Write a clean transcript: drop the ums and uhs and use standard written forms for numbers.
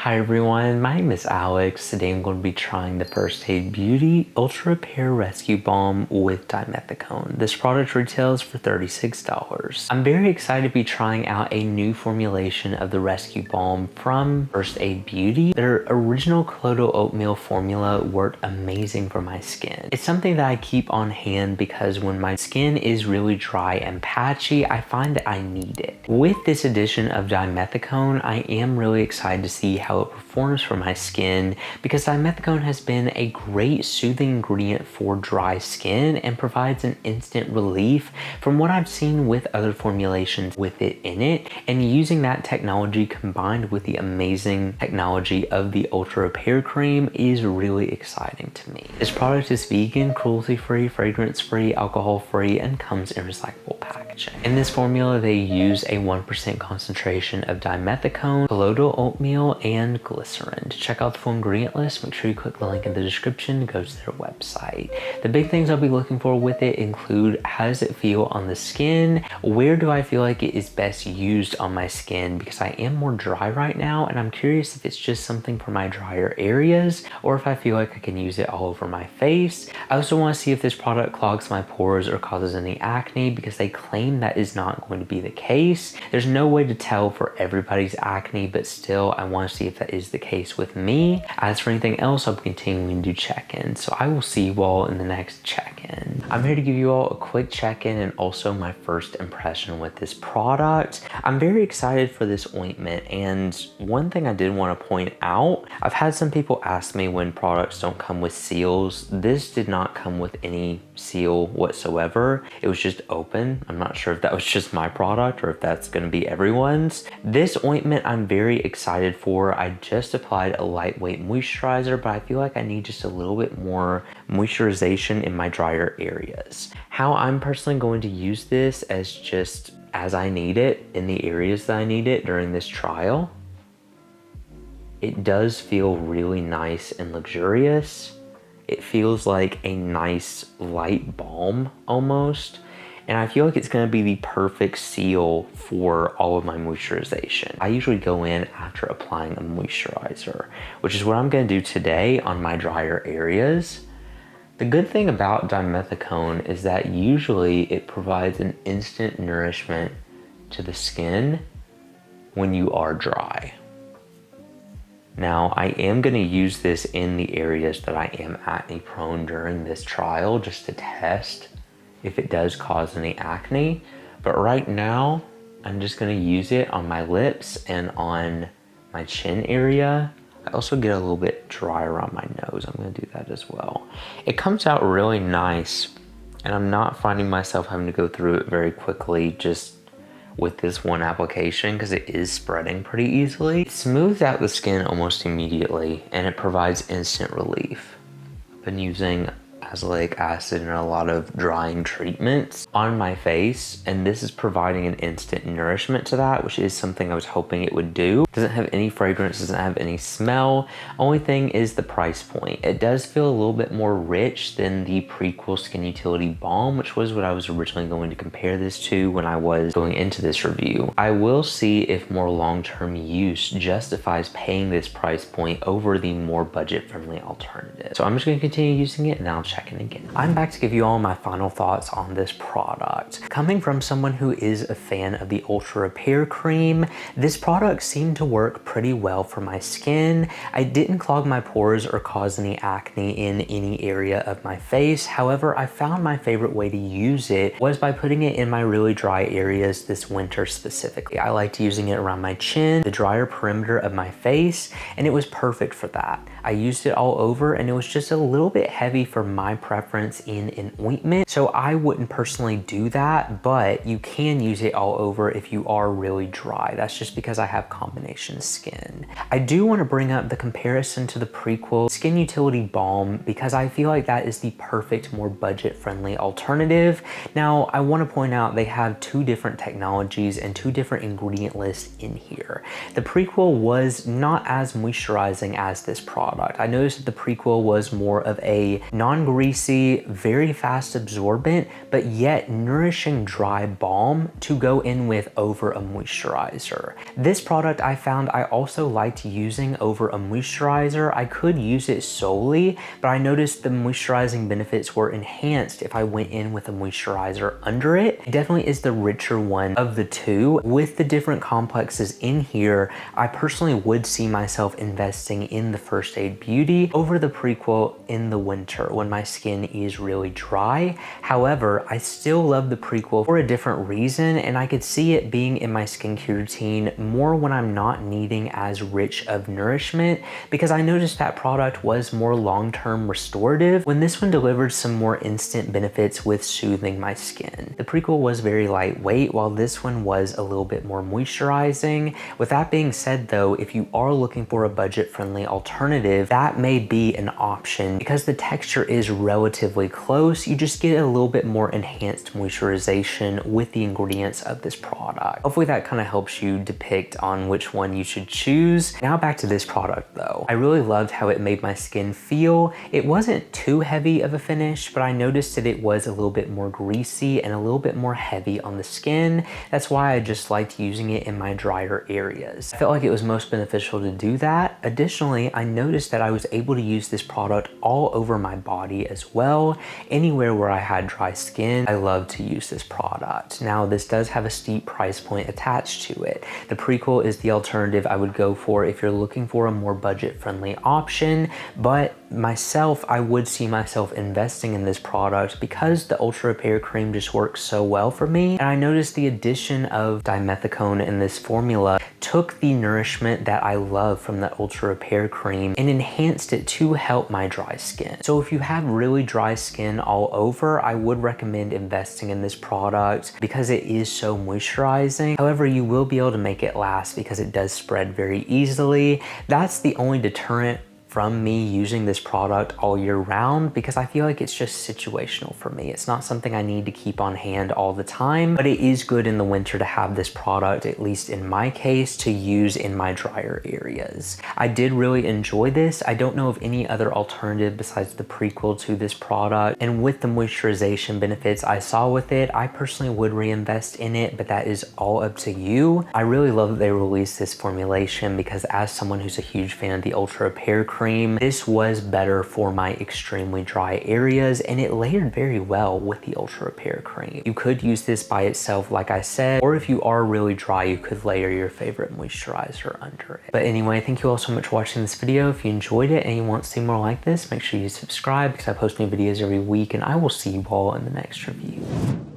Hi everyone, my name is Alex. Today I'm going to be trying the First Aid Beauty Ultra Repair Rescue Balm with Dimethicone. This product retails for $36. I'm very excited to be trying out a new formulation of the Rescue Balm from First Aid Beauty. Their original Colloidal Oatmeal formula worked amazing for my skin. It's something that I keep on hand because when my skin is really dry and patchy, I find that I need it. With this addition of Dimethicone, I am really excited to see how it performs for my skin because Dimethicone has been a great soothing ingredient for dry skin and provides an instant relief from what I've seen with other formulations with it in it, and using that technology combined with the amazing technology of the Ultra Repair Cream is really exciting to me. This product is vegan, cruelty-free, fragrance-free, alcohol-free, and comes in recyclable packaging. In this formula, they use a 1% concentration of Dimethicone, colloidal oatmeal, and glycerin. To check out the full ingredient list, make sure you click the link in the description to go to their website. The big things I'll be looking for with it include how does it feel on the skin, where do I feel like it is best used on my skin because I am more dry right now and I'm curious if it's just something for my drier areas or if I feel like I can use it all over my face. I also want to see if this product clogs my pores or causes any acne because they claim that is not going to be the case. There's no way to tell for everybody's acne, but still I want to see if that is the case with me. As for anything else, I'll be continuing to check in. So I will see you all in the next check-in. I'm here to give you all a quick check-in and also my first impression with this product. I'm very excited for this ointment, and one thing I did want to point out, I've had some people ask me when products don't come with seals. This did not come with any seal whatsoever. It was just open. I'm not sure if that was just my product or if that's going to be everyone's. This ointment I'm very excited for. I just applied a lightweight moisturizer, but I feel like I need just a little bit more moisturization in my drier areas. How I'm personally going to use this as I need it in the areas that I need it during this trial. It does feel really nice and luxurious. It feels like a nice light balm almost. And I feel like it's gonna be the perfect seal for all of my moisturization. I usually go in after applying a moisturizer, which is what I'm gonna do today on my drier areas. The good thing about Dimethicone is that usually it provides an instant nourishment to the skin when you are dry. Now, I am gonna use this in the areas that I am acne prone during this trial just to test if it does cause any acne, but right now I'm just gonna use it on my lips and on my chin area. I also get a little bit dry around my nose. I'm gonna do that as well. It comes out really nice, and I'm not finding myself having to go through it very quickly just with this one application because it is spreading pretty easily. It smooths out the skin almost immediately and it provides instant relief. I've been using azelaic acid and a lot of drying treatments on my face, and this is providing an instant nourishment to that, which is something I was hoping it would do. Doesn't have any fragrance, doesn't have any smell. Only thing is the price point. It does feel a little bit more rich than the Prequel Skin Utility Balm, which was what I was originally going to compare this to when I was going into this review. I will see if more long-term use justifies paying this price point over the more budget-friendly alternative. So I'm just gonna continue using it and then I'll check in again. I'm back to give you all my final thoughts on this product. Coming from someone who is a fan of the Ultra Repair Cream, this product seemed to work pretty well for my skin. I didn't clog my pores or cause any acne in any area of my face. However, I found my favorite way to use it was by putting it in my really dry areas this winter specifically. I liked using it around my chin, the drier perimeter of my face, and it was perfect for that. I used it all over and it was just a little bit heavy for my preference in an ointment. So I wouldn't personally do that, but you can use it all over if you are really dry. That's just because I have combination skin. I do want to bring up the comparison to the Prequel Skin Utility Balm because I feel like that is the perfect, more budget-friendly alternative. Now, I want to point out they have two different technologies and two different ingredient lists in here. The Prequel was not as moisturizing as this product. I noticed that the Prequel was more of a non-grease greasy, very fast absorbent, but yet nourishing dry balm to go in with over a moisturizer. This product I found I also liked using over a moisturizer. I could use it solely, but I noticed the moisturizing benefits were enhanced if I went in with a moisturizer under it. It definitely is the richer one of the two. With the different complexes in here, I personally would see myself investing in the First Aid Beauty over the prequel in the winter when my skin is really dry. However, I still love the prequel for a different reason, and I could see it being in my skincare routine more when I'm not needing as rich of nourishment, because I noticed that product was more long-term restorative when this one delivered some more instant benefits with soothing my skin. The prequel was very lightweight while this one was a little bit more moisturizing. With that being said though, if you are looking for a budget-friendly alternative, that may be an option because the texture is relatively close. You just get a little bit more enhanced moisturization with the ingredients of this product. Hopefully that kind of helps you depict on which one you should choose. Now back to this product though. I really loved how it made my skin feel. It wasn't too heavy of a finish, but I noticed that it was a little bit more greasy and a little bit more heavy on the skin. That's why I just liked using it in my drier areas. I felt like it was most beneficial to do that. Additionally, I noticed that I was able to use this product all over my body as well. Anywhere where I had dry skin, I love to use this product. Now, this does have a steep price point attached to it. The prequel is the alternative I would go for if you're looking for a more budget-friendly option, but myself, I would see myself investing in this product because the Ultra Repair Cream just works so well for me. And I noticed the addition of dimethicone in this formula took the nourishment that I love from the Ultra Repair Cream and enhanced it to help my dry skin. So if you have really dry skin all over, I would recommend investing in this product because it is so moisturizing. However, you will be able to make it last because it does spread very easily. That's the only deterrent from me using this product all year round, because I feel like it's just situational for me. It's not something I need to keep on hand all the time, but it is good in the winter to have this product, at least in my case, to use in my drier areas. I did really enjoy this. I don't know of any other alternative besides the prequel to this product, and with the moisturization benefits I saw with it, I personally would reinvest in it, but that is all up to you. I really love that they released this formulation because as someone who's a huge fan of the Ultra Repair Cream, this was better for my extremely dry areas, and it layered very well with the Ultra Repair Cream. You could use this by itself, like I said, or if you are really dry, you could layer your favorite moisturizer under it. But anyway, thank you all so much for watching this video. If you enjoyed it and you want to see more like this, make sure you subscribe because I post new videos every week, and I will see you all in the next review.